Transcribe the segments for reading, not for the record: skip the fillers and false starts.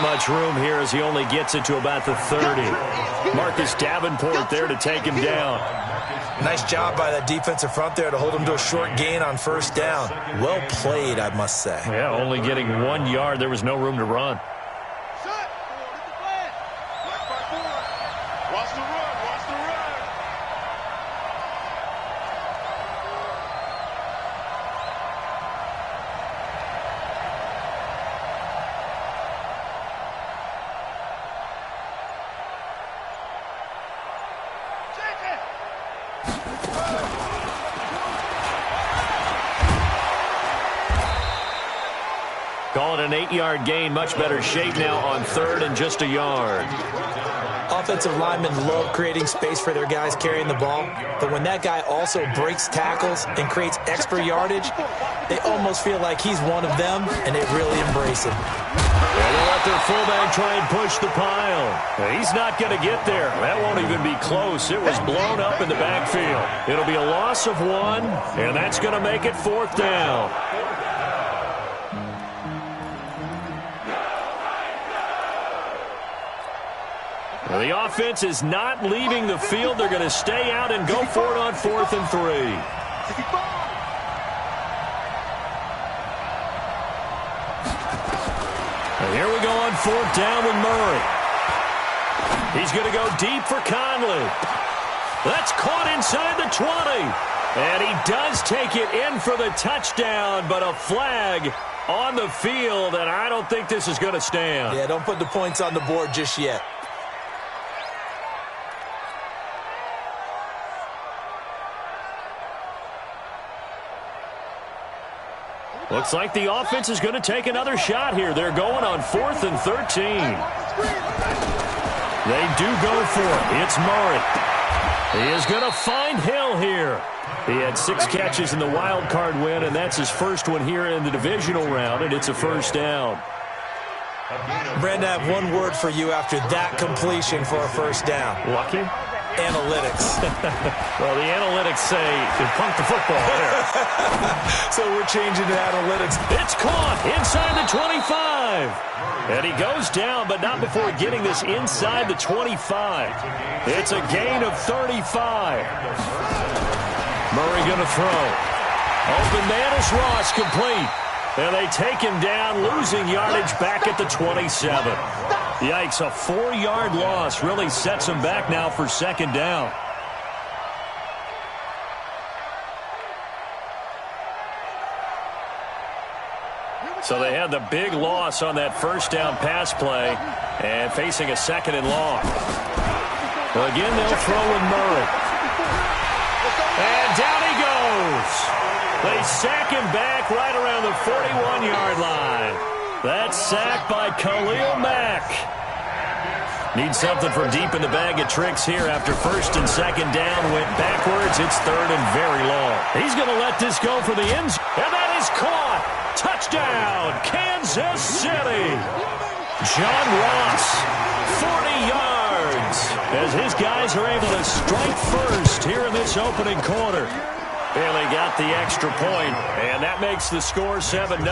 much room here as he only gets it to about the 30. Marcus Davenport there to take him down. Nice job by that defensive front there to hold him to a short gain on first down. Well played, I must say. Yeah, only getting 1 yard. There was no room to run. Call it an 8-yard gain. Much better shape now on third and just a yard. Offensive linemen love creating space for their guys carrying the ball, but when that guy also breaks tackles and creates extra yardage, they almost feel like he's one of them, and they really embrace him. And they'll let their fullback try and push the pile. He's not going to get there. That won't even be close. It was blown up in the backfield. It'll be a loss of 1, and that's going to make it 4th down. Well, the offense is not leaving the field. They're going to stay out and go for it on 4th and 3. And here we go on 4th down with Murray. He's going to go deep for Conley. That's caught inside the 20. And he does take it in for the touchdown, but a flag on the field, and I don't think this is going to stand. Yeah, don't put the points on the board just yet. Looks like the offense is going to take another shot here. They're going on 4th and 13. They do go for it. It's Murray. He is going to find Hill here. He had 6 catches in the wild card win, and that's his first one here in the divisional round, and it's a first down. Brandon, I have one word for you after that completion for a first down. Lucky? Analytics. Well, the analytics say you pumped the football there. So we're changing to analytics. It's caught inside the 25. And he goes down, but not before getting this inside the 25. It's a gain of 35. Murray going to throw. Open man is Ross, complete. And they take him down, losing yardage back at the 27. Yikes, a 4-yard loss really sets him back now for second down. So they had the big loss on that first down pass play and facing a second and long. Well, again, they'll throw with Murray. And down he goes. They sack him back right around the 41-yard line. That's sacked by Khalil Mack. Needs something from deep in the bag of tricks here after first and second down. Went backwards. It's third and very long. He's going to let this go for the end zone. And that is caught. Touchdown, Kansas City. John Ross, 40 yards. As his guys are able to strike first here in this opening quarter. And they got the extra point, and that makes the score 7-0.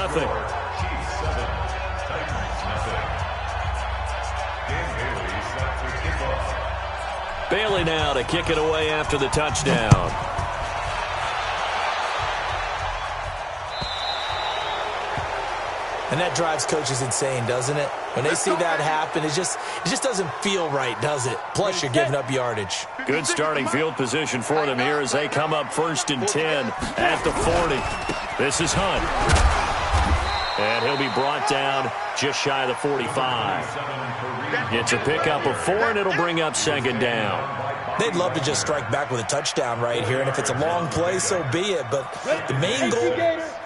Bailey now to kick it away after the touchdown. And that drives coaches insane, doesn't it? When they see that happen, it just doesn't feel right, does it? Plus, you're giving up yardage. Good starting field position for them here as they come up first and 10 at the 40. This is Hunt. And he'll be brought down just shy of the 45. It's a pickup of 4, and it'll bring up second down. They'd love to just strike back with a touchdown right here, and if it's a long play, so be it. But the main goal,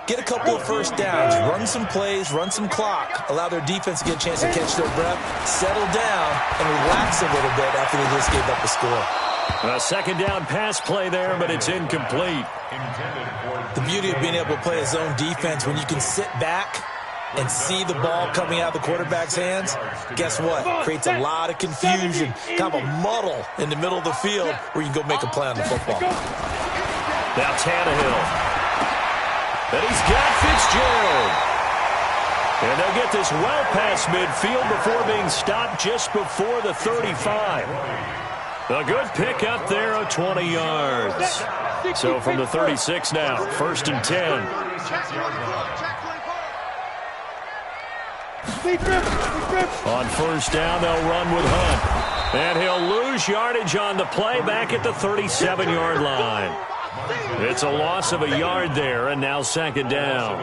get a couple of first downs, run some plays, run some clock, allow their defense to get a chance to catch their breath, settle down, and relax a little bit after they just gave up the score. A second down pass play there, but it's incomplete. The beauty of being able to play a zone defense when you can sit back and see the ball coming out of the quarterback's hands, guess what? Creates a lot of confusion, kind of a muddle in the middle of the field where you can go make a play on the football. Now Tannehill. And he's got Fitzgerald. And they'll get this well past midfield before being stopped just before the 35. A good pick up there of 20 yards. So from the 36 now, 1st and 10. On 1st down, they'll run with Hunt. And he'll lose yardage on the play back at the 37-yard line. It's a loss of a yard there, and now 2nd down.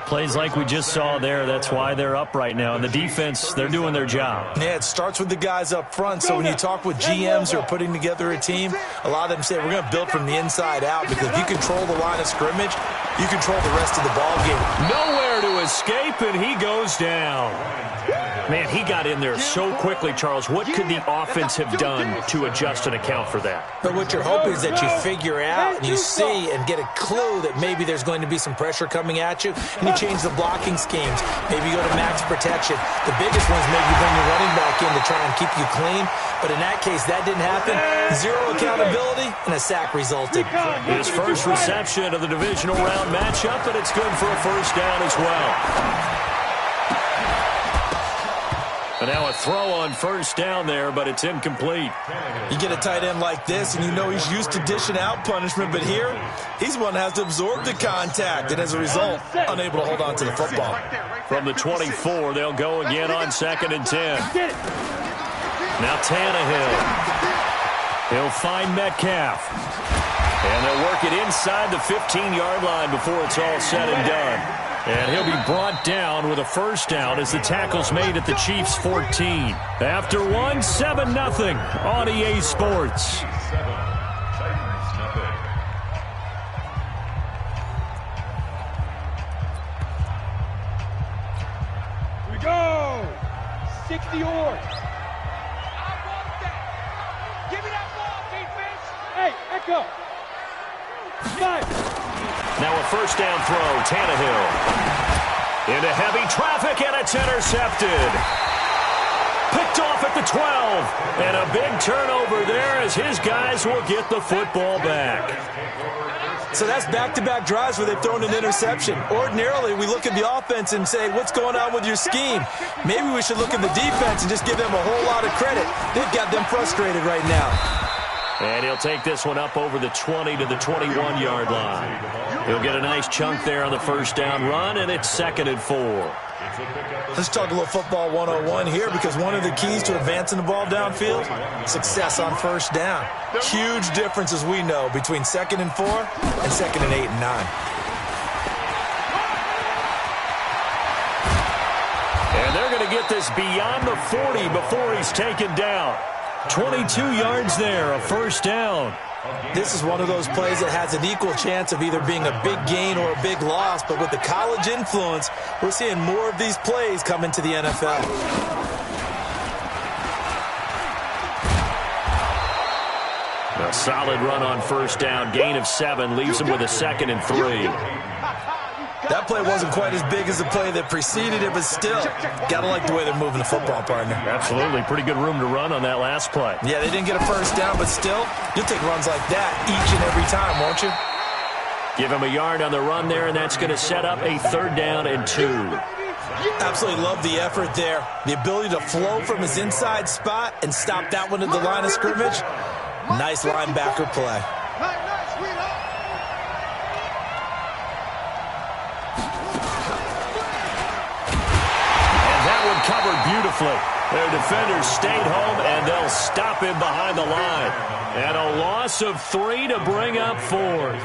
Plays like we just saw there. That's why they're up right now. And the defense, they're doing their job. Yeah, it starts with the guys up front. So when you talk with GMs who are putting together a team, a lot of them say we're going to build from the inside out, because if you control the line of scrimmage, you control the rest of the ball game. Nowhere to escape, and he goes down. Man, he got in there so quickly, Charles. What could the offense have done to adjust and account for that? But what you're hoping is that you figure out and you see and get a clue that maybe there's going to be some pressure coming at you, and you change the blocking schemes. Maybe you go to max protection. The biggest one's maybe bring your running back in to try and keep you clean. But in that case, that didn't happen. Zero accountability, and a sack resulted. His first reception of the divisional round matchup, and it's good for a 1st down as well. And now a throw on 1st down there, but it's incomplete. You get a tight end like this, and you know he's used to dishing out punishment, but here, he's one that has to absorb the contact, and as a result, unable to hold on to the football. From the 24, they'll go again on 2nd and 10. Now Tannehill. He'll find Metcalf. And they'll work it inside the 15-yard line before it's all said and done. And he'll be brought down with a 1st down as the tackle's made at the Chiefs' 14. After one, 7-0 on EA Sports. Here we go. 60 yards. Give me that ball, defense. Hey, echo. 5. Now a 1st down throw, Tannehill. Into heavy traffic, and it's intercepted. Picked off at the 12. And a big turnover there as his guys will get the football back. So that's back-to-back drives where they've thrown an interception. Ordinarily, we look at the offense and say, what's going on with your scheme? Maybe we should look at the defense and just give them a whole lot of credit. They've got them frustrated right now. And he'll take this one up over the 20 to the 21-yard line. He'll get a nice chunk there on the 1st down run, and it's 2nd and 4. Let's talk a little football 101 here, because one of the keys to advancing the ball downfield, success on 1st down. Huge difference, as we know, between 2nd and 4 and 2nd and 8 and 9. And they're going to get this beyond the 40 before he's taken down. 22 yards there, a 1st down. This is one of those plays that has an equal chance of either being a big gain or a big loss, but with the college influence, we're seeing more of these plays come into the NFL. A solid run on 1st down, gain of 7, leaves him with a 2nd and 3. That play wasn't quite as big as the play that preceded it, but still, got to like the way they're moving the football, partner. Absolutely. Pretty good room to run on that last play. Yeah, they didn't get a 1st down, but still, you'll take runs like that each and every time, won't you? Give him a yard on the run there, and that's going to set up a 3rd down and 2. Absolutely love the effort there. The ability to flow from his inside spot and stop that one at the line of scrimmage. Nice linebacker play. Covered beautifully. Their defenders stayed home, and they'll stop him behind the line. And a loss of 3 to bring up 4th.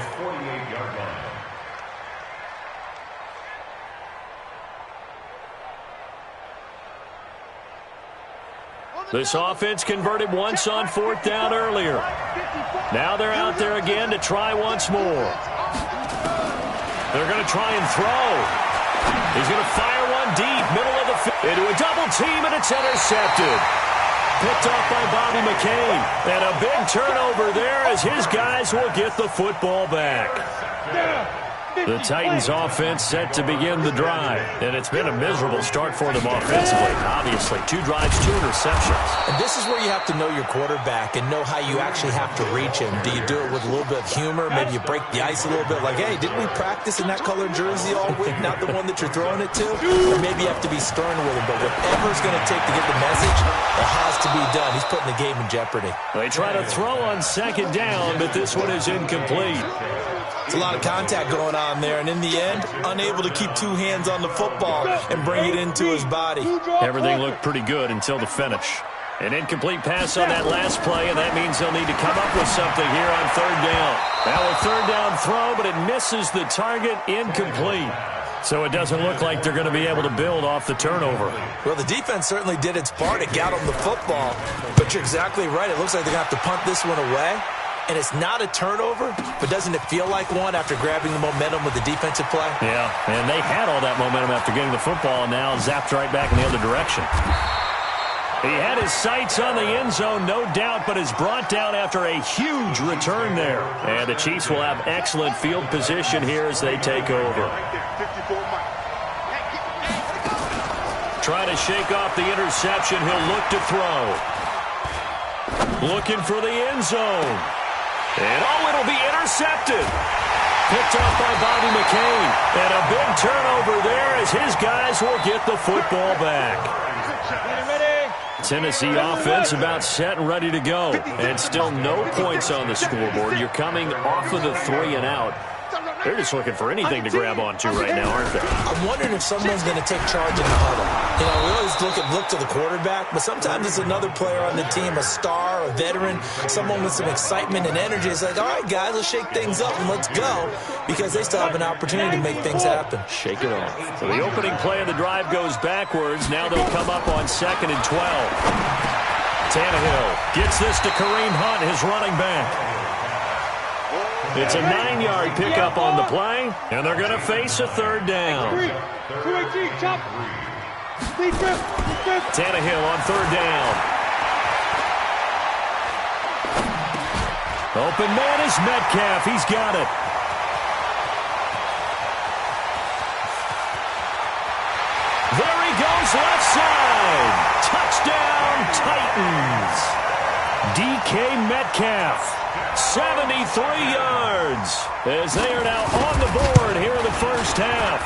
This offense converted once on 4th down earlier. Now they're out there again to try once more. They're going to try and throw. He's going to fire one deep, middle of the field, into a double team, and it's intercepted. Picked off by Bobby McCain. And a big turnover there as his guys will get the football back. The Titans offense set to begin the drive. And it's been a miserable start for them offensively. Obviously, 2 drives, 2 interceptions. And this is where you have to know your quarterback and know how you actually have to reach him. Do you do it with a little bit of humor? Maybe you break the ice a little bit like, hey, didn't we practice in that colored jersey all week? Not the one that you're throwing it to? Or maybe you have to be stern with him. But whatever it's going to take to get the message, it has to be done. He's putting the game in jeopardy. They try to throw on second down, but this one is incomplete. It's a lot of contact going on there, and in the end, unable to keep 2 hands on the football and bring it into his body. Everything looked pretty good until the finish. An incomplete pass on that last play, and that means they'll need to come up with something here on third down. Now a third down throw, but it misses the target, incomplete. So it doesn't look like they're going to be able to build off the turnover. Well, the defense certainly did its part to get them the football, but you're exactly right. It looks like they're going to have to punt this one away. And it's not a turnover, but doesn't it feel like one after grabbing the momentum with the defensive play? Yeah, and they had all that momentum after getting the football, and now zapped right back in the other direction. He had his sights on the end zone, no doubt, but is brought down after a huge return there. And the Chiefs will have excellent field position here as they take over. Trying to shake off the interception. He'll look to throw. Looking for the end zone. And, it'll be intercepted. Picked off by Bobby McCain. And a big turnover there as his guys will get the football back. Tennessee offense about set and ready to go. And still no points on the scoreboard. You're coming off of the 3 and out. They're just looking for anything to grab onto right now, aren't they? I'm wondering if someone's going to take charge in the huddle. You know, we always look to the quarterback, but sometimes it's another player on the team, a star, a veteran, someone with some excitement and energy. It's like, all right, guys, let's shake things up and let's go, because they still have an opportunity to make things happen. Shake it off. So the opening play of the drive goes backwards. Now they'll come up on 2nd and 12. Tannehill gets this to Kareem Hunt, his running back. It's a 9-yard pickup on the play, and they're going to face a third down. Tannehill on third down. Open man is Metcalf. He's got it. There he goes, left side. Touchdown, Titans. DK Metcalf. 73 yards as they are now on the board here in the first half.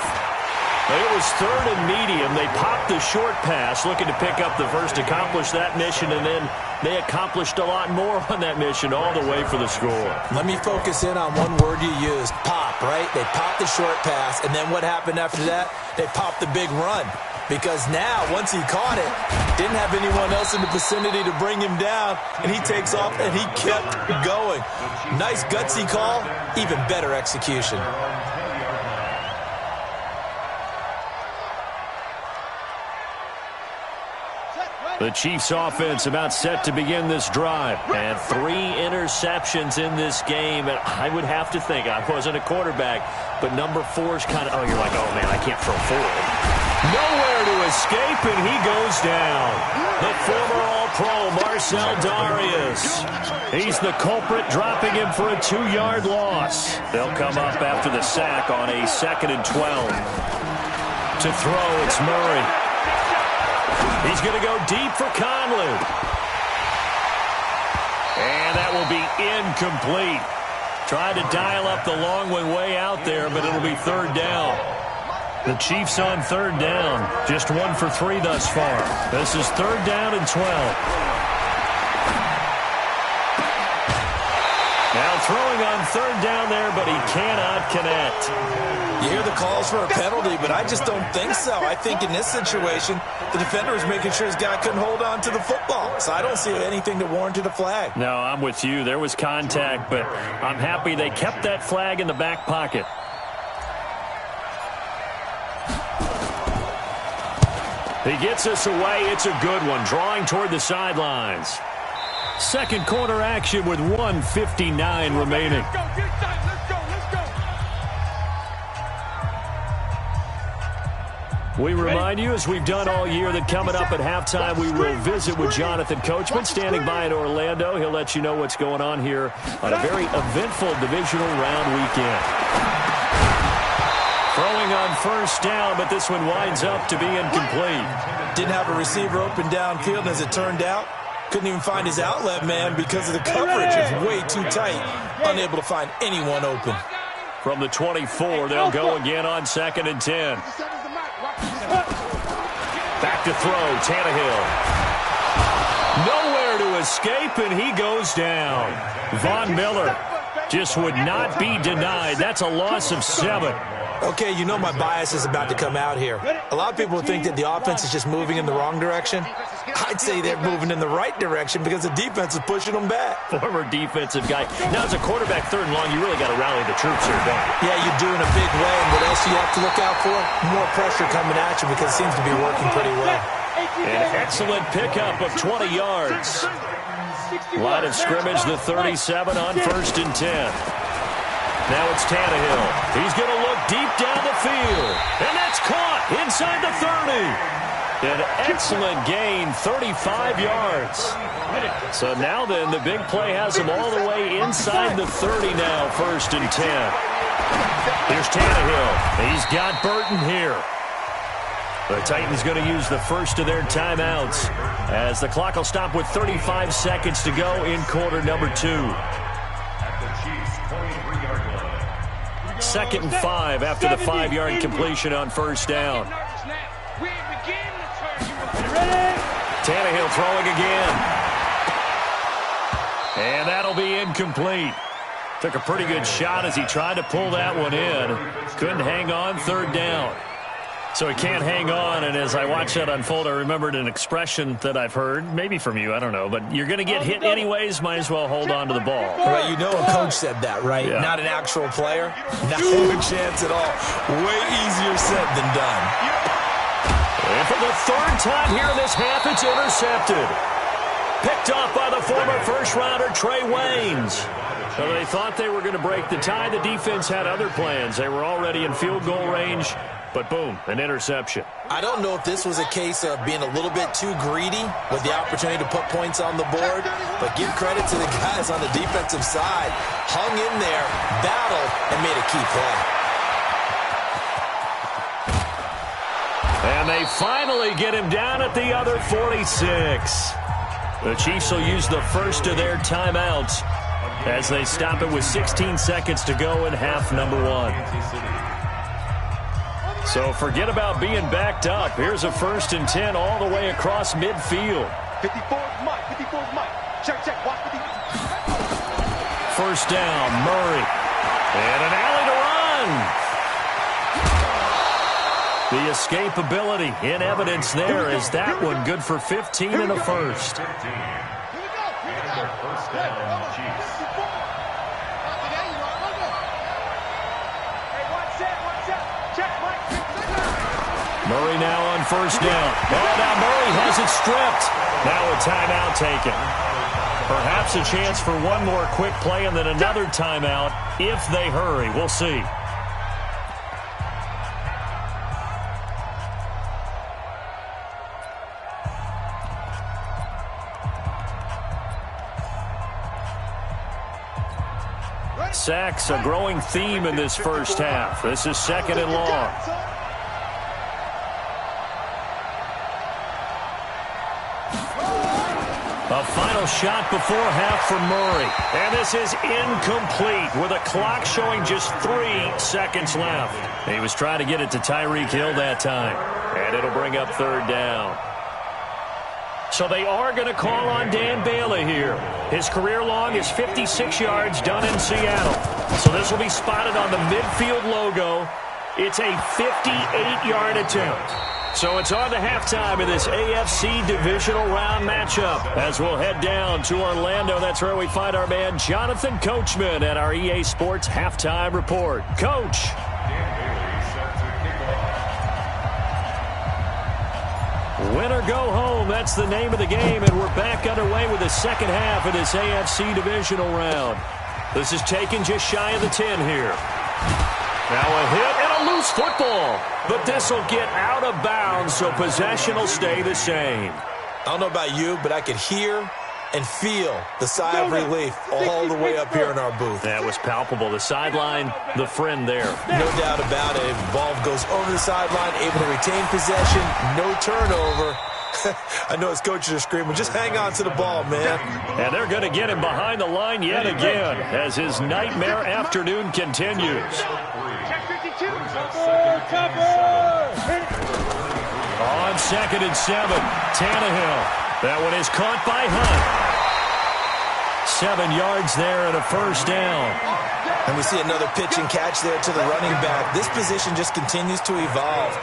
It was 3rd and medium. They popped the short pass, looking to pick up the first, accomplish that mission, and then they accomplished a lot more on that mission all the way for the score. Let me focus in on one word you used, pop, right? They popped the short pass, and then what happened after that? They popped the big run. Because now, once he caught it, didn't have anyone else in the vicinity to bring him down, and he takes off, and he kept going. Nice gutsy call, even better execution. The Chiefs offense about set to begin this drive. And 3 interceptions in this game. And I would have to think, I wasn't a quarterback, but number 4's kind of, you're like, oh, man, I can't throw 4. Nowhere to escape, and he goes down. The former All-Pro, Marcel Darius. He's the culprit, dropping him for a 2-yard loss. They'll come up after the sack on a 2nd and 12. To throw, it's Murray. He's going to go deep for Conley. And that will be incomplete. Tried to dial up the long one way out there, but it'll be 3rd down. The Chiefs on 3rd down. Just 1 for 3 thus far. This is 3rd down and 12. Now throwing on 3rd down there, but he cannot connect. You hear the calls for a penalty, but I just don't think so. I think in this situation, the defender was making sure his guy couldn't hold on to the football. So I don't see anything that warranted a flag. No, I'm with you. There was contact, but I'm happy they kept that flag in the back pocket. He gets us away. It's a good one. Drawing toward the sidelines. Second quarter action with 1:59 remaining. We remind you, as we've done all year, that coming up at halftime, we will visit with Jonathan Coachman, standing by in Orlando. He'll let you know what's going on here on a very eventful divisional round weekend. Throwing on first down, but this one winds up to be incomplete. Didn't have a receiver open downfield, as it turned out. Couldn't even find his outlet man because of the coverage. It's way too tight. Unable to find anyone open. From the 24, they'll go again on 2nd and 10. Back to throw, Tannehill. Nowhere to escape, and he goes down. Von Miller just would not be denied. That's a loss of 7. Okay, you know my bias is about to come out here. A lot of people think that the offense is just moving in the wrong direction. I'd say they're moving in the right direction because the defense is pushing them back. Former defensive guy. Now, as a quarterback, 3rd and long, you really got to rally the troops here, don't you? Yeah, you do in a big way. And what else do you have to look out for? More pressure coming at you because it seems to be working pretty well. An excellent pickup of 20 yards. Line of scrimmage, the 37 on 1st and 10. Now it's Tannehill. He's going to look deep down the field. And that's caught inside the 30. An excellent gain, 35 yards. So now then, the big play has him all the way inside the 30 now, 1st and 10. Here's Tannehill. He's got Burton here. The Titans going to use the first of their timeouts as the clock will stop with 35 seconds to go in quarter number 2. 2nd and 5 after the 5-yard completion on first down. Tannehill throwing again. And that'll be incomplete. Took a pretty good shot as he tried to pull that one in. Couldn't hang on, 3rd down. So he can't hang on, and as I watched that unfold, I remembered an expression that I've heard, maybe from you, I don't know, but you're going to get hit anyways, might as well hold on to the ball. Right, you know a coach said that, right? Yeah. Not an actual player. No chance at all. Way easier said than done. And for the 3rd time here in this half, it's intercepted. Picked off by the former first-rounder Trey Waynes. So they thought they were going to break the tie. The defense had other plans. They were already in field goal range. But boom, an interception. I don't know if this was a case of being a little bit too greedy with the opportunity to put points on the board, but give credit to the guys on the defensive side. Hung in there, battled, and made a key play. And they finally get him down at the other 46. The Chiefs will use the first of their timeouts as they stop it with 16 seconds to go in half number 1. So forget about being backed up. Here's a 1st and 10 all the way across midfield. 54's Mike. 54's Mike. Check. Watch 50. First down, Murray. And an alley to run. The escapability in evidence there is that one good for 15 and a first. First down, Chiefs. Murray now on first down. Oh, now Murray has it stripped. Now a timeout taken. Perhaps a chance for one more quick play and then another timeout if they hurry. We'll see. Sacks, a growing theme in this first half. This is 2nd and long. A final shot before half for Murray. And this is incomplete with a clock showing just 3 seconds left. He was trying to get it to Tyreek Hill that time. And it'll bring up 3rd down. So they are going to call on Dan Bailey here. His career long is 56 yards done in Seattle. So this will be spotted on the midfield logo. It's a 58-yard attempt. So it's on to halftime in this AFC divisional round matchup as we'll head down to Orlando. That's where we find our man Jonathan Coachman at our EA Sports Halftime Report. Coach. Win or go home, that's the name of the game, and we're back underway with the second half of this AFC divisional round. This is taken just shy of the 10 here. Now a hit and a loose football, but this will get out of bounds, so possession will stay the same. I don't know about you, but I could hear and feel the sigh of relief all the way up here in our booth. That was palpable. The sideline, the friend there. No doubt about it. Ball goes over the sideline, able to retain possession, no turnover. I know his coaches are screaming, just hang on to the ball, man. And they're going to get him behind the line yet again as his nightmare afternoon continues. On 2nd and 7, Tannehill. That one is caught by Hunt. 7 yards there and a first down. And we see another pitch and catch there to the running back. This position just continues to evolve.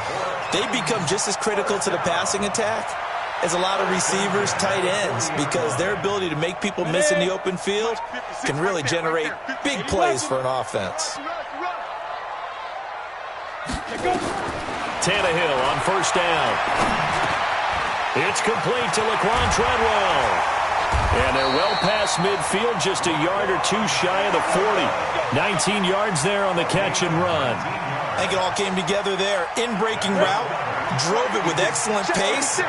They become just as critical to the passing attack as a lot of receivers, tight ends, because their ability to make people miss in the open field can really generate big plays for an offense. Tannehill on first down. It's complete to Laquan Treadwell. And they're well past midfield, just a yard or two shy of the 40. 19 yards there on the catch and run. I think it all came together there. In-breaking route, drove it with excellent pace.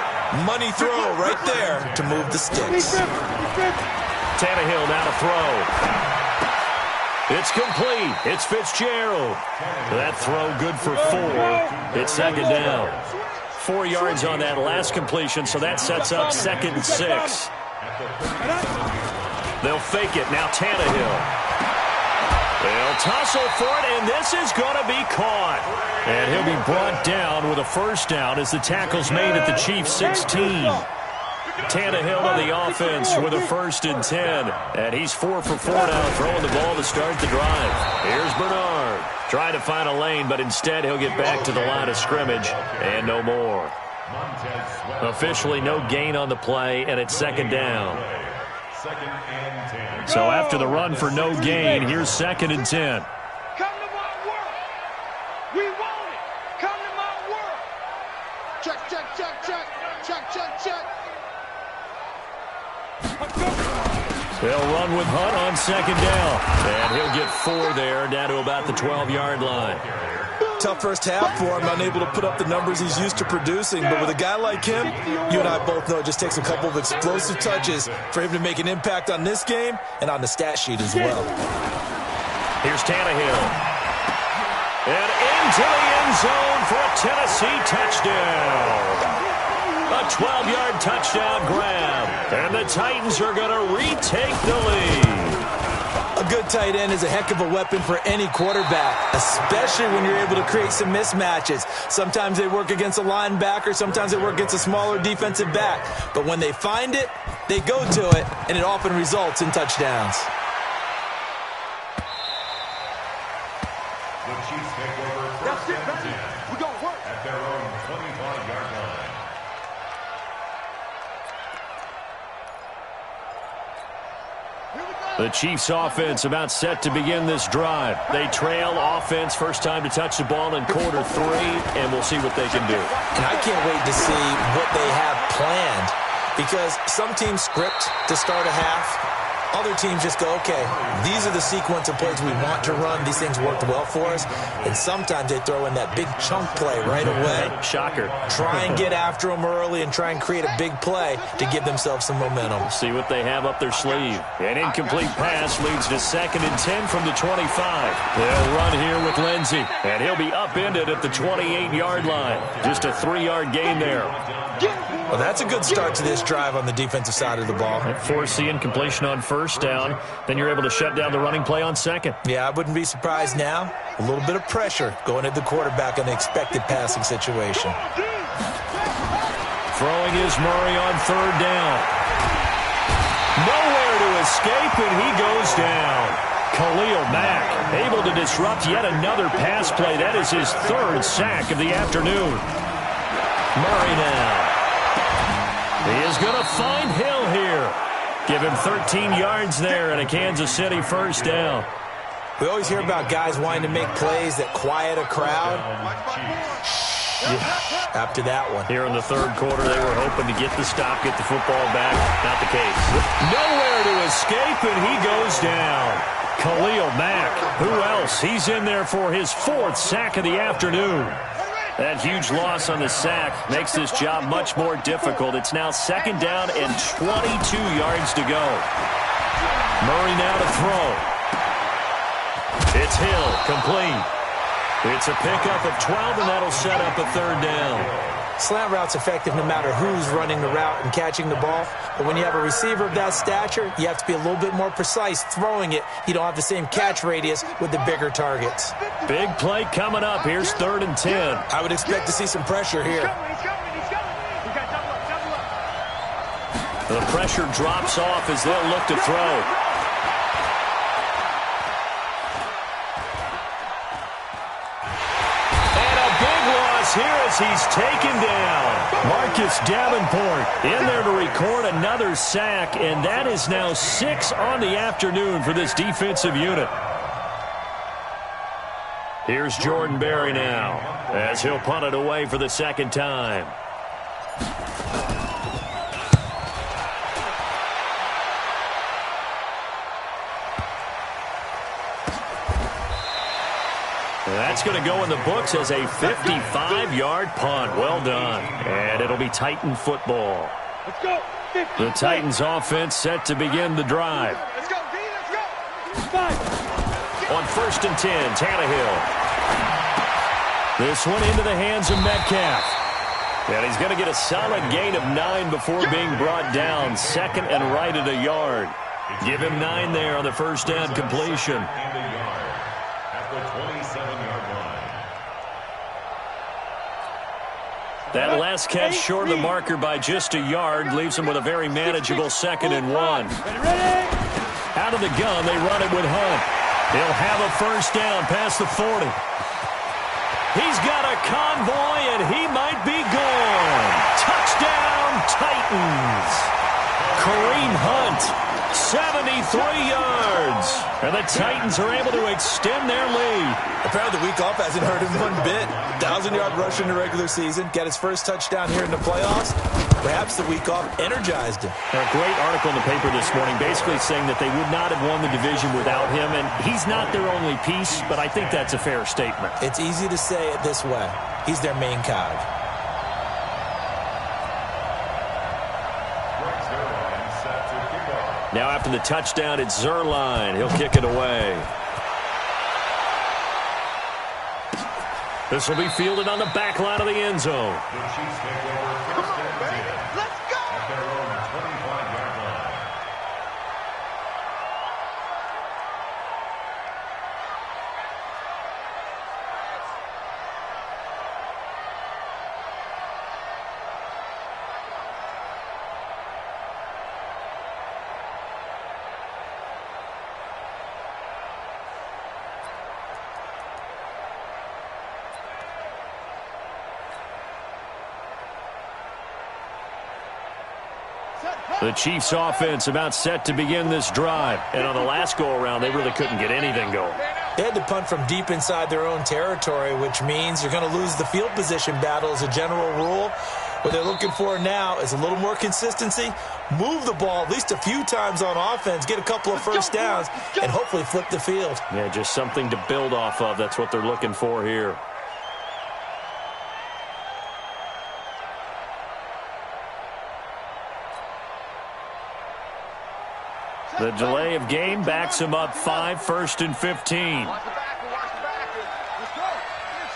Money throw right there to move the sticks. Tannehill now to throw. It's complete. It's Fitzgerald. That throw good for 4. It's 2nd down. 4 yards on that last completion, so that sets up 2nd and 6. They'll fake it. Now Tannehill. They'll tussle for it, and this is going to be caught. And he'll be brought down with a first down as the tackle's made at the Chiefs' 16. Tannehill on the offense with a 1st and 10. And he's 4 for 4 now, throwing the ball to start the drive. Here's Bernard. Trying to find a lane, but instead he'll get back to the line of scrimmage and no more. Officially no gain on the play, and it's 2nd down. So after the run for no gain, here's 2nd and 10. Come to my world. We want it. Come to my world. Check, check, check, check. Check, check, check. They'll run with Hunt on 2nd down. And he'll get 4 there, down to about the 12-yard line. Tough first half for him, unable to put up the numbers he's used to producing. But with a guy like him, you and I both know it just takes a couple of explosive touches for him to make an impact on this game and on the stat sheet as well. Here's Tannehill. And into the end zone for a Tennessee touchdown. A 12-yard touchdown grab. And the Titans are going to retake the lead. A good tight end is a heck of a weapon for any quarterback, especially when you're able to create some mismatches. Sometimes they work against a linebacker, sometimes they work against a smaller defensive back. But when they find it, they go to it, and it often results in touchdowns. The Chiefs take over first and 10 at their own 25-yard line. The Chiefs offense about set to begin this drive. They trail offense, first time to touch the ball in quarter 3, and we'll see what they can do. And I can't wait to see what they have planned, because some teams script to start a half. Other teams just go, okay, these are the sequence of plays we want to run. These things worked well for us. And sometimes they throw in that big chunk play right away. Shocker. Try and get after them early and try and create a big play to give themselves some momentum. See what they have up their sleeve. An incomplete pass leads to 2nd and 10 from the 25. They'll run here with Lindsey, and he'll be upended at the 28-yard line. Just a 3-yard gain there. Well, that's a good start to this drive on the defensive side of the ball. Force the incompletion on first down. Then you're able to shut down the running play on 2nd. Yeah, I wouldn't be surprised now. A little bit of pressure going at the quarterback on the expected passing situation. Throwing is Murray on 3rd down. Nowhere to escape, and he goes down. Khalil Mack able to disrupt yet another pass play. That is his 3rd sack of the afternoon. Murray now. He is going to find Hill here. Give him 13 yards there and a Kansas City first down. We always hear about guys wanting to make plays that quiet a crowd. Yeah, after that one. Here in the 3rd quarter, they were hoping to get the stop, get the football back. Not the case. Nowhere to escape, and he goes down. Khalil Mack. Who else? He's in there for his 4th sack of the afternoon. That huge loss on the sack makes this job much more difficult. It's now 2nd down and 22 yards to go. Murray now to throw. It's Hill, complete. It's a pickup of 12, and that'll set up a 3rd down. Slant route's effective no matter who's running the route and catching the ball. But when you have a receiver of that stature, you have to be a little bit more precise throwing it. You don't have the same catch radius with the bigger targets. Big play coming up. Here's 3rd and 10. I would expect to see some pressure here. The pressure drops off as they'll look to throw. Here as he's taken down. Marcus Davenport in there to record another sack, and that is now 6 on the afternoon for this defensive unit. Here's Jordan Berry now as he'll punt it away for the 2nd time. That's going to go in the books as a 55-yard punt. Well done. And it'll be Titan football. Let's go. The Titans offense set to begin the drive. Let's go, D. Let's go. On 1st and 10, Tannehill. This one into the hands of Metcalf. And he's going to get a solid gain of 9 before being brought down. 2nd and right at a yard. Give him 9 there on the 1st down completion. That last catch short of the marker by just a yard leaves him with a very manageable 2nd and 1. Out of the gun, they run it with Hunt. He'll have a 1st down past the 40. He's got a convoy, and he might be gone. Touchdown, Titans. Kareem Hunt, 73 yards. And the Titans are able to extend their lead. Apparently the week off hasn't hurt him one bit. 1,000-yard rush in the regular season. Got his first touchdown here in the playoffs. Perhaps the week off energized him. A great article in the paper this morning basically saying that they would not have won the division without him. And he's not their only piece, but I think that's a fair statement. It's easy to say it this way. He's their main cog. Now after the touchdown, it's Zerline. He'll kick it away. This will be fielded on the back line of the end zone. The Chiefs take over 1st and 10 Let's go. at their own 25-yard line. The Chiefs offense about set to begin this drive. And on the last go-around, they really couldn't get anything going. They had to punt from deep inside their own territory, which means you're going to lose the field position battle as a general rule. What they're looking for now is a little more consistency, move the ball at least a few times on offense, get a couple of 1st downs, and hopefully flip the field. Yeah, just something to build off of. That's what they're looking for here. The delay of game backs him up 5, 1st and 15. Watch the back. Watch the back. Let's go. Get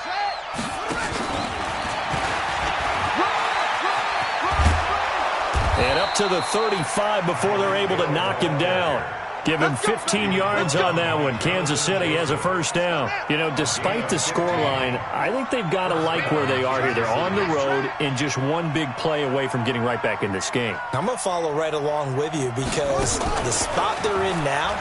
set. And up to the 35 before they're able to knock him down. Give him 15 yards on that one. Kansas City has a 1st down. You know, despite the scoreline, I think they've got to like where they are here. They're on the road and just one big play away from getting right back in this game. I'm going to follow right along with you because the spot they're in now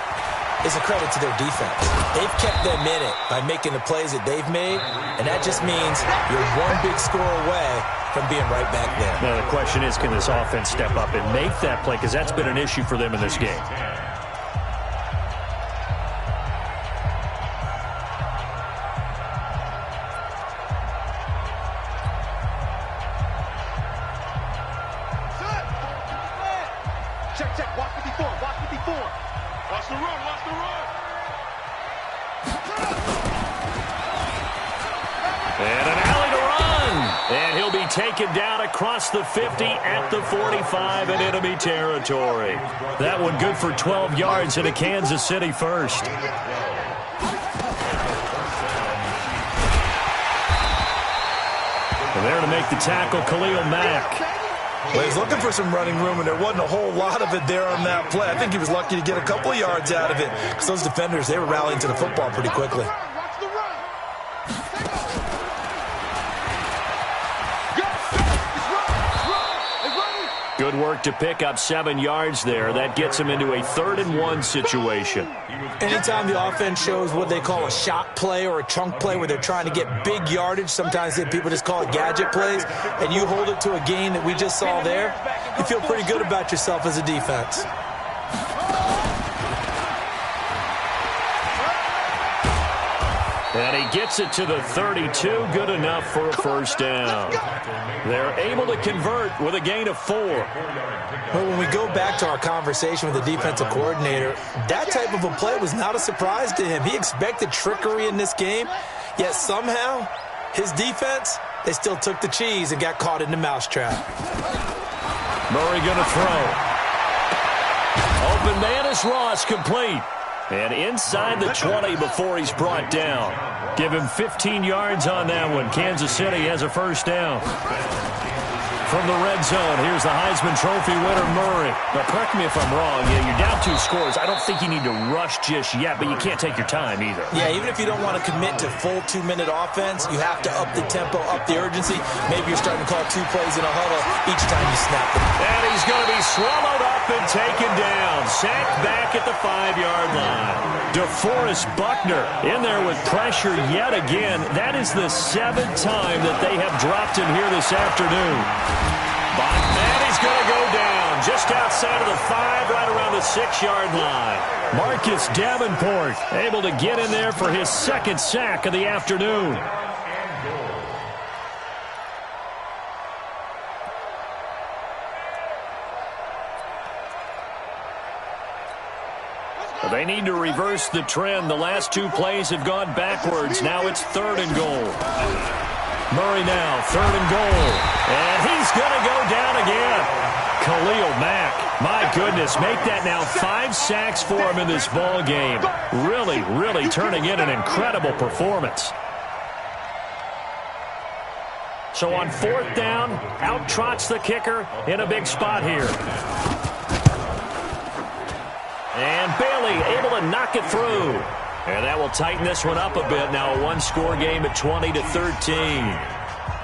is a credit to their defense. They've kept them in it by making the plays that they've made, and that just means you're one big score away from being right back there. Now, the question is, can this offense step up and make that play? Because that's been an issue for them in this game. Check, check. Watch 54. Watch 54. Watch the run. Watch the run. And an alley to run. And he'll be taken down across the 50 at the 45 in enemy territory. That one good for 12 yards and a Kansas City first. And there to make the tackle, Khalil Mack. Well, he's looking for some running room, and there wasn't a whole lot of it there on that play. I think he was lucky to get a couple of yards out of it because those defenders, they were rallying to the football pretty quickly. Good work to pick up 7 yards there. That gets him into a 3rd-and-1 situation. Anytime the offense shows what they call a shot play or a chunk play where they're trying to get big yardage, sometimes people just call it gadget plays, and you hold it to a gain that we just saw there, you feel pretty good about yourself as a defense. And he gets it to the 32, good enough for a first down. They're able to convert with a gain of 4. Well, when we go back to our conversation with the defensive coordinator, that type of a play was not a surprise to him. He expected trickery in this game, yet somehow his defense, they still took the cheese and got caught in the mousetrap. Murray going to throw. Open man is Ross, complete. And inside the 20 before he's brought down. Give him 15 yards on that one. Kansas City has a first down. From the red zone, here's the Heisman Trophy winner, Murray. Now, correct me if I'm wrong. You're down 2 scores. I don't think you need to rush just yet, but you can't take your time either. Yeah, even if you don't want to commit to full 2-minute offense, you have to up the tempo, up the urgency. Maybe you're starting to call 2 plays in a huddle each time you snap them. And he's going to be swallowed up and taken down. Sacked back at the 5-yard line. DeForest Buckner in there with pressure yet again. That is the 7th time that they have dropped him here this afternoon. And he's going to go down just outside of the 5, right around the 6-yard line. Marcus Davenport able to get in there for his 2nd sack of the afternoon. They need to reverse the trend. The last 2 plays have gone backwards. Now it's 3rd and goal. Murray now, 3rd and goal. And he's going to go down again. Khalil Mack, my goodness, make that now 5 sacks for him in this ball game. Really, really turning in an incredible performance. So on 4th down, out trots the kicker in a big spot here. And Bailey able to knock it through. And that will tighten this one up a bit. Now a 1-score game at 20-13.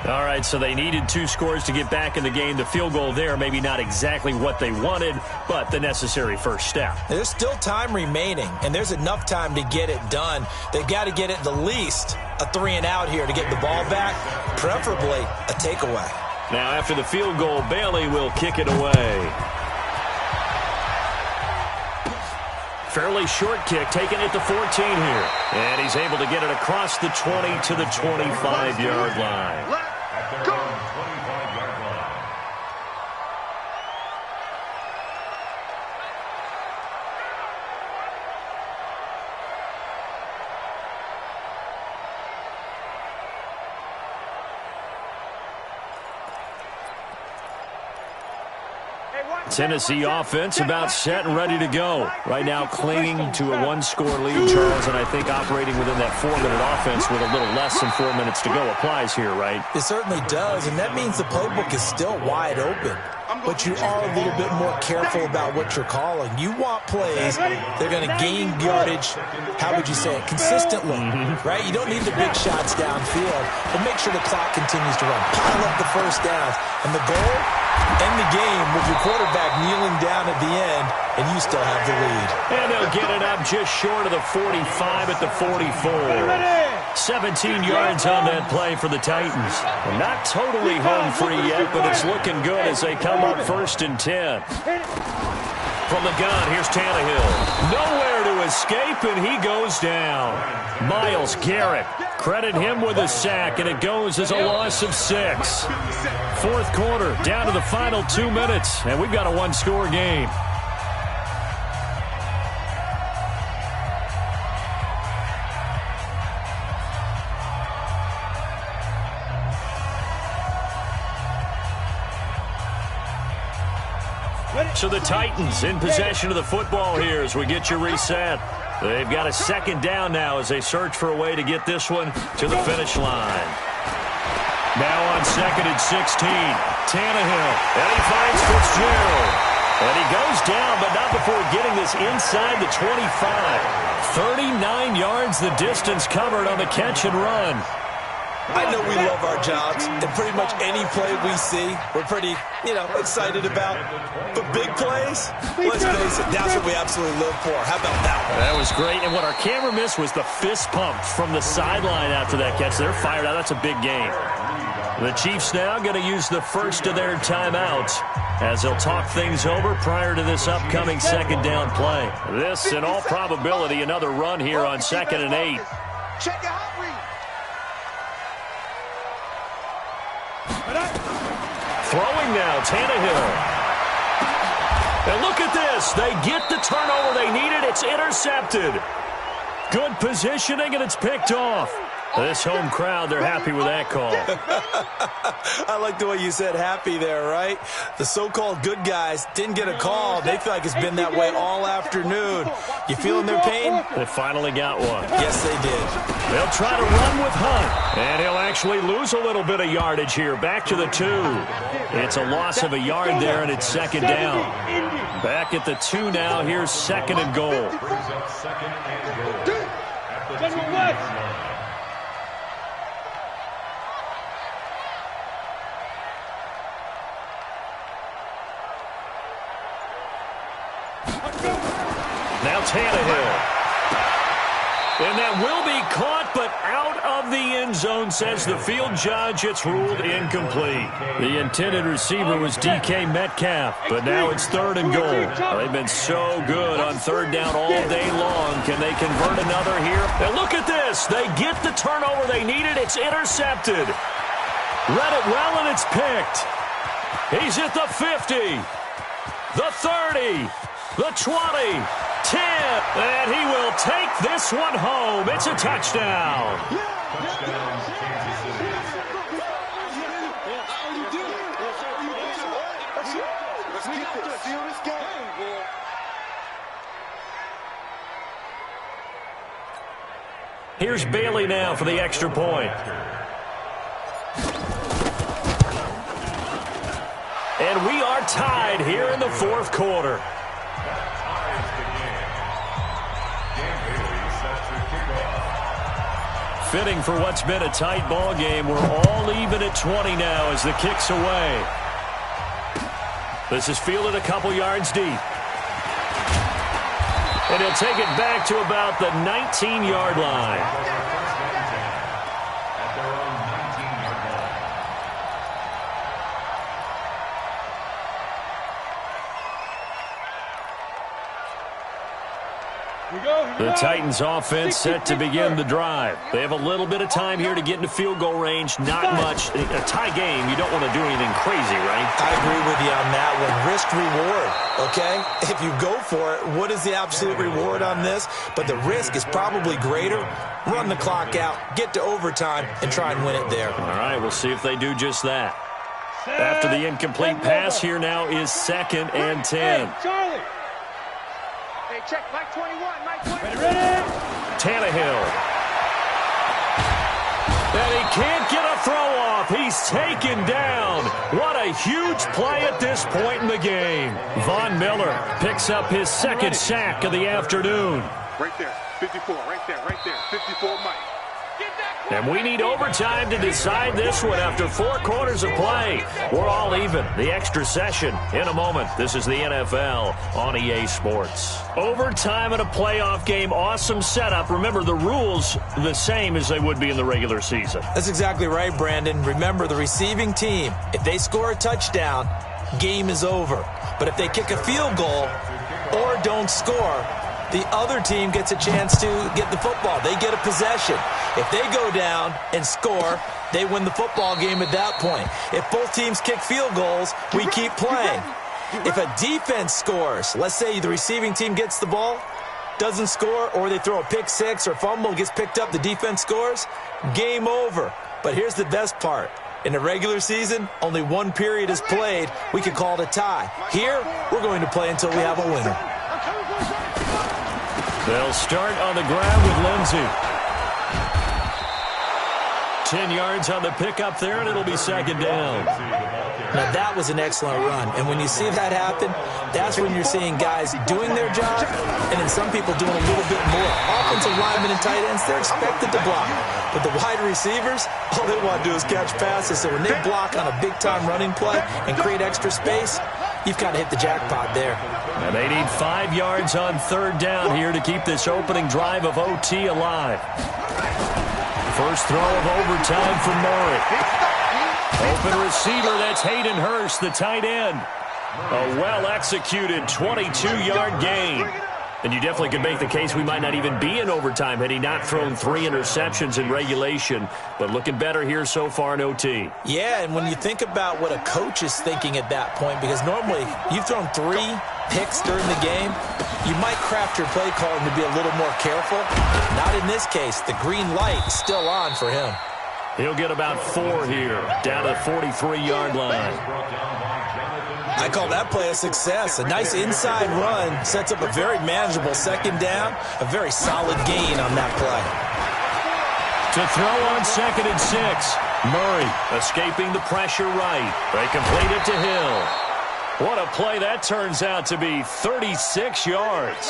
All right, so they needed 2 scores to get back in the game. The field goal there, maybe not exactly what they wanted, but the necessary first step. There's still time remaining, and there's enough time to get it done. They've got to get it the least a 3-and-out here to get the ball back, preferably a takeaway. Now after the field goal, Bailey will kick it away. Fairly short kick, taken at the 14 here. And he's able to get it across the 20 to the 25-yard line. Tennessee offense about set and ready to go. Right now clinging to a 1-score lead, Charles, and I think operating within that 4-minute offense with a little less than 4 minutes to go applies here, right? It certainly does, and that means the playbook is still wide open. But you are a little bit more careful about what you're calling. You want plays they're going to gain yardage, how would you say it, consistently, right? You don't need the big shots downfield, but make sure the clock continues to run. Pile up the first downs. And the goal, end the game with your quarterback kneeling down at the end, and you still have the lead. And they'll get it up just short of the 45 at the 44. 17 yards on that play for the Titans. Well, not totally home free yet, but it's looking good as they come up 1st and 10. From the gun, here's Tannehill. Nowhere to escape, and he goes down. Myles Garrett, credit him with a sack, and it goes as a loss of 6. 4th quarter, down to the final 2 minutes, and we've got a 1-score game. So the Titans in possession of the football here as we get you reset. They've got a second down now as they search for a way to get this one to the finish line. Now on 2nd and 16, Tannehill, and he finds Fitzgerald. And he goes down, but not before getting this inside the 25. 39 yards the distance covered on the catch and run. I know we love our jobs, and pretty much any play we see, we're pretty, excited about. But big plays, let's face it, that's what we absolutely live for. How about that one? That was great, and what our camera missed was the fist pump from the sideline after that catch. They're fired out. That's a big game. The Chiefs now going to use the first of their timeouts as they'll talk things over prior to this upcoming second down play. This, in all probability, another run here on 2nd and 8. Check your hot read. Throwing now, Tannehill. And look at this. They get the turnover they needed. It's intercepted. Good positioning, and it's picked off. This home crowd, they're happy with that call. I like the way you said happy there, right? The so-called good guys didn't get a call. They feel like it's been that way all afternoon. You feeling their pain? They finally got one. Yes, they did. They'll try to run with Hunt. And he'll actually lose a little bit of yardage here. Back to the 2. It's a loss of a yard there, and it's second down. Back at the 2 now. Here's 2nd and goal. Now Tannehill. And that will be caught, but out of the end zone, says the field judge. It's ruled incomplete. The intended receiver was DK Metcalf, but now it's 3rd and goal. They've been so good on 3rd down all day long. Can they convert another here? And look at this. They get the turnover they needed. It's intercepted. Read it well, and it's picked. He's at the 50, the 30, the 20, 10, and he will take this one home. It's a touchdown. Here's Bailey now for the extra point. And we are tied here in the 4th quarter. Fitting for what's been a tight ball game. We're all even at 20 now as the kick's away. This is fielded a couple yards deep. And he'll take it back to about the 19-yard line. The Titans offense set to begin the drive. They have a little bit of time here to get into field goal range. Not much. A tie game, you don't want to do anything crazy, right? I agree with you on that one. Risk-reward, okay? If you go for it, what is the absolute reward on this? But the risk is probably greater. Run the clock out, get to overtime, and try and win it there. All right, we'll see if they do just that. After the incomplete pass, here now is 2nd and 10. Hey, Charlie. Hey, check Mike 21, Mike 21. Ready? Tannehill. And he can't get a throw off. He's taken down. What a huge play at this point in the game. Von Miller picks up his 2nd sack of the afternoon. Right there, 54, right there, 54, Mike. And we need overtime to decide this one after 4 quarters of play. We're all even. The extra session in a moment. This is the NFL on EA Sports. Overtime in a playoff game. Awesome setup. Remember, the rules the same as they would be in the regular season. That's exactly right, Brandon. Remember, the receiving team, if they score a touchdown, game is over. But if they kick a field goal or don't score, the other team gets a chance to get the football. They get a possession. If they go down and score, they win the football game at that point. If both teams kick field goals, we keep playing. If a defense scores, let's say the receiving team gets the ball, doesn't score, or they throw a pick six or fumble, gets picked up, the defense scores, game over. But here's the best part. In the regular season, only one period is played. We could call it a tie. Here, we're going to play until we have a winner. They'll start on the ground with Lindsey. 10 yards on the pickup there, and it'll be second down. Now, that was an excellent run. And when you see that happen, that's when you're seeing guys doing their job and then some people doing a little bit more. Offensive linemen and tight ends, they're expected to block. But the wide receivers, all they want to do is catch passes. So when they block on a big-time running play and create extra space, you've kind of hit the jackpot there. And they need 5 yards on third down here to keep this opening drive of OT alive. First throw of overtime for Murray. Open receiver, that's Hayden Hurst, the tight end. A well-executed 22-yard gain. And you definitely could make the case we might not even be in overtime had he not thrown 3 interceptions in regulation. But looking better here so far in OT. Yeah, and when you think about what a coach is thinking at that point, because normally you've thrown 3 picks during the game, you might craft your play calling to be a little more careful. Not in this case. The green light is still on for him. He'll get about 4 here, down to the 43-yard line. I call that play a success. A nice inside run sets up a very manageable second down. A very solid gain on that play. To throw on 2nd and 6. Murray escaping the pressure right. They complete it to Hill. What a play that turns out to be, 36 yards.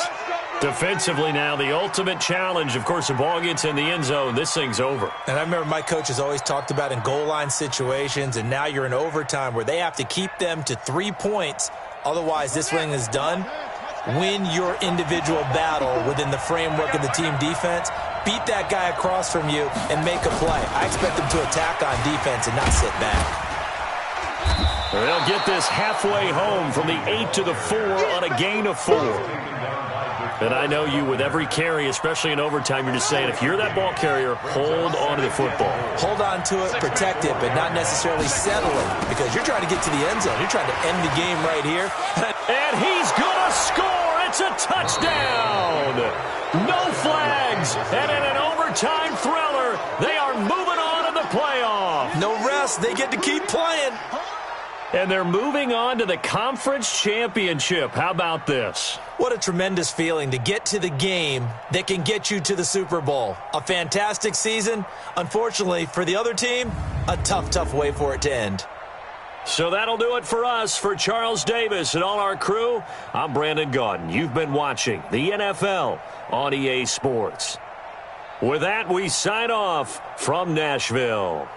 Defensively now, the ultimate challenge. Of course, the ball gets in the end zone. This thing's over. And I remember my coaches always talked about in goal line situations, and now you're in overtime where they have to keep them to 3 points. Otherwise, this thing is done. Win your individual battle within the framework of the team defense. Beat that guy across from you and make a play. I expect them to attack on defense and not sit back. They'll get this halfway home from the 8 to the 4 on a gain of 4. And I know you, with every carry, especially in overtime, you're just saying, if you're that ball carrier, hold on to the football. Hold on to it, protect it, but not necessarily settle it, because you're trying to get to the end zone. You're trying to end the game right here. And he's going to score. It's a touchdown. No flags. And in an overtime thriller, they are moving on to the playoff. No rest. They get to keep playing. And they're moving on to the conference championship. How about this? What a tremendous feeling to get to the game that can get you to the Super Bowl. A fantastic season. Unfortunately, for the other team, a tough way for it to end. So that'll do it for us. For Charles Davis and all our crew, I'm Brandon Gaudin. You've been watching the NFL on EA Sports. With that, we sign off from Nashville.